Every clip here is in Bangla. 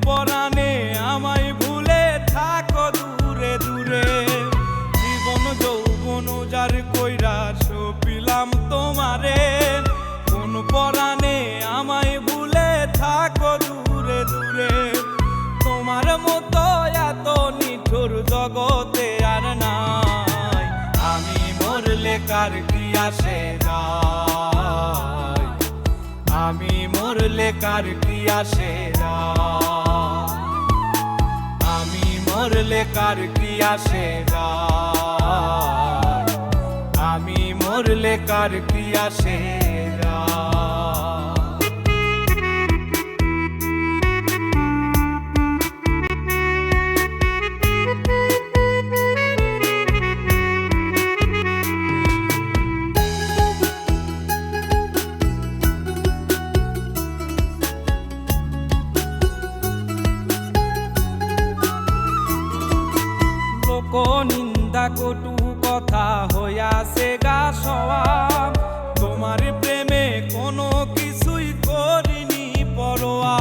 পরাণে আমায় ভুলে থাকো দূরে দূরে। জীবন যৌবন যার কইরা সপিলাম তোমারে, কোন পরাণে আমায় ভুলে থাকো দূরে দূরে। তোমার মতো এত নিঠুর জগতে আর নাই, আমি মরলে কার কি আসে যায়, আমি মরলে কার কি আসে যায়, আমি মরলে কার কি আসে যায়, আমি মরলে কার কি আসে যায়। নিন্দা কটু কথা হইয়াছে গা সওয়া, তোমার প্রেমে কোনো কিছুই করিনি পরোয়া।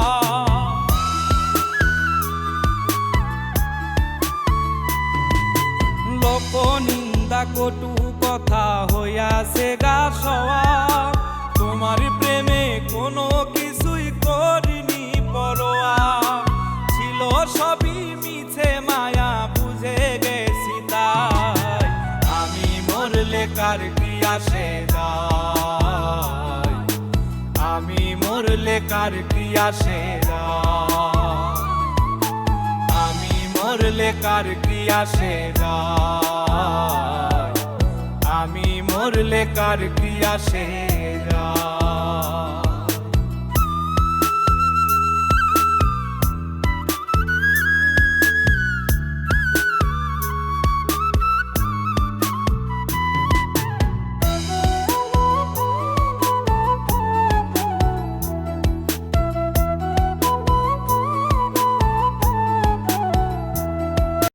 লোক নিন্দা কটু কথা হইয়াছে গা সওয়া, তোমার প্রেমে কোনো কিছুই করিনি পরোয়া। ছিল সবই মিছে মায়া বুঝে গেছি তাই, আমি মরলে কার কি আসে যায়, আমি মরলে কার কি আসে যায়, আমি মরলে কার কি আসে যায়, আমি মরলে কার কি আসে।